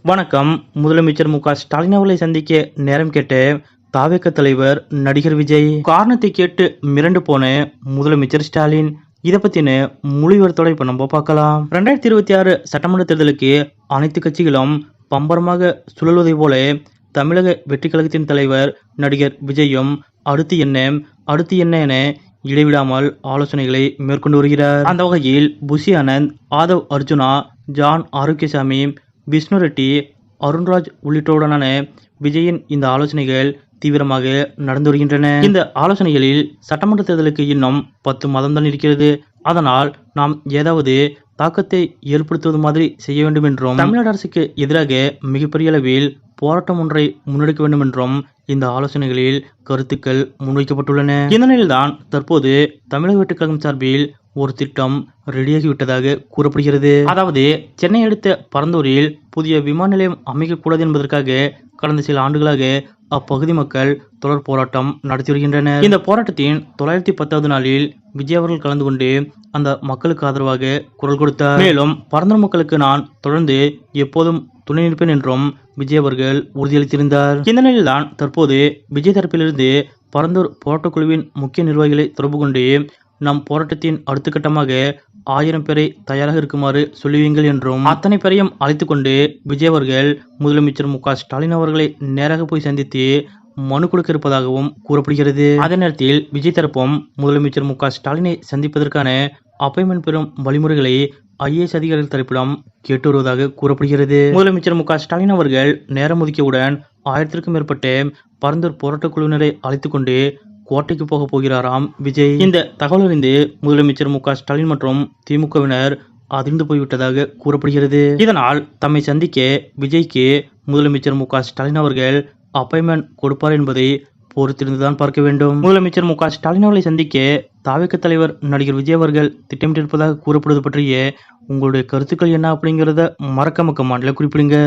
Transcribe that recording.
வணக்கம். முதலமைச்சர் மு.க. ஸ்டாலின் அவர்களை சந்திக்க நேரம் கேட்டு தாவேக தலைவர் நடிகர் விஜய். காரணத்தை கேட்டு மிரண்டு போன முதலமைச்சர் ஸ்டாலின். இதை பத்தின முழு விவரத்தோட இப்ப நம்ம பார்க்கலாம். 2026 சட்டமன்ற தேர்தலுக்கு அனைத்து கட்சிகளும் பம்பரமாக சுழல்வதை போல தமிழக வெற்றி கழகத்தின் தலைவர் நடிகர் விஜயும் அடுத்து என்ன என இடைவிடாமல் ஆலோசனைகளை மேற்கொண்டு வருகிறார். அந்த வகையில் புஷி ஆனந்த், ஆதவ் அர்ஜுனா, ஜான் ஆரோக்கியசாமி, விஷ்ணு ரெட்டி, அருண்ராஜ் உள்ளிட்டோருடனான விஜயின் இந்த ஆலோசனைகள் தீவிரமாக நடந்து வருகின்றன. இந்த ஆலோசனைகளில் சட்டமன்ற தேர்தலுக்கு இன்னும் 10 மாதம் தான் இருக்கிறது. அதனால் நாம் ஏதாவது தாக்கத்தை ஏற்படுத்துவது மாதிரி செய்ய வேண்டும் என்றும், தமிழ்நாடு அரசுக்கு எதிராக மிகப்பெரிய அளவில் போராட்டம் ஒன்றை முன்னெடுக்க வேண்டும் என்றும் இந்த ஆலோசனைகளில் கருத்துக்கள் முன்வைக்கப்பட்டுள்ளன. இந்த நிலையில்தான் தற்போது தமிழக வெற்றிக் கழகம் சார்பில் ஒரு திட்டம் ரெடியாகிவிட்டதாக கூறப்படுகிறது. அதாவது சென்னை அடுத்த பரந்தூரில் புதிய விமான நிலையம் அமைக்கக்கூடாது என்பதற்காக கடந்த சில ஆண்டுகளாக அப்பகுதி மக்கள் தொடர் போராட்டம் நடத்தி வருகின்றனர். இந்த போராட்டத்தின் 910வது நாளில் விஜய் அவர்கள் கலந்து கொண்டு அந்த மக்களுக்கு ஆதரவாக குரல் கொடுத்தார். மேலும் பரந்தூர் மக்களுக்கு நான் தொடர்ந்து எப்போதும் துணை நிற்பேன் என்றும் விஜய் அவர்கள் உறுதியளித்திருந்தார். இந்த நிலையில்தான் தற்போது விஜய் தரப்பிலிருந்து பரந்தூர் போராட்டக் குழுவின் முக்கிய நிர்வாகிகளை தொடர்பு கொண்டு நம் போராட்டத்தின் அடுத்த கட்டமாக 1000 பேரை தயாராக இருக்குமாறு சொல்லுவீங்கள் என்றும், அத்தனை பேரையும் அழைத்து கொண்டு விஜய் அவர்கள் முதலமைச்சர் மு.க.ஸ்டாலின் அவர்களை நேராக போய் சந்தித்து மனு கொடுக்க இருப்பதாகவும் கூறப்படுகிறது. அதே நேரத்தில் விஜய் தரப்பும் முதலமைச்சர் மு.க.ஸ்டாலினை சந்திப்பதற்கான அப்பாயின்மெண்ட் பெறும் வழிமுறைகளை IAS அதிகாரிகள் தரப்பிடம் கேட்டு வருவதாக கூறப்படுகிறது. முதலமைச்சர் மு.க.ஸ்டாலின் அவர்கள் நேரம் ஒதுக்கியவுடன் 1000க்கும் மேற்பட்ட பரந்தூர் போராட்டக் குழுவினரை அழைத்துக் கொண்டு கோட்டைக்கு போக போகிறாராம் விஜய். இந்த தகவல் அறிந்து முதலமைச்சர் மு.க.ஸ்டாலின் மற்றும் திமுகவினர் அதிர்ந்து போய்விட்டதாக கூறப்படுகிறது. இதனால் தம்மை சந்திக்க விஜய்க்கு முதலமைச்சர் மு.க.ஸ்டாலின் அவர்கள் அப்பாயின்மெண்ட் கொடுப்பார் என்பதை பொறுத்திருந்துதான் பார்க்க வேண்டும். முதலமைச்சர் மு.க.ஸ்டாலின் அவர்களை சந்திக்க தாவேக தலைவர் நடிகர் விஜய் அவர்கள் திட்டமிட்டிருப்பதாக கூறப்படுவது பற்றிய உங்களுடைய கருத்துக்கள் என்ன அப்படிங்கிறத மறக்காம கமெண்ட்ல குறிப்பிடுங்க.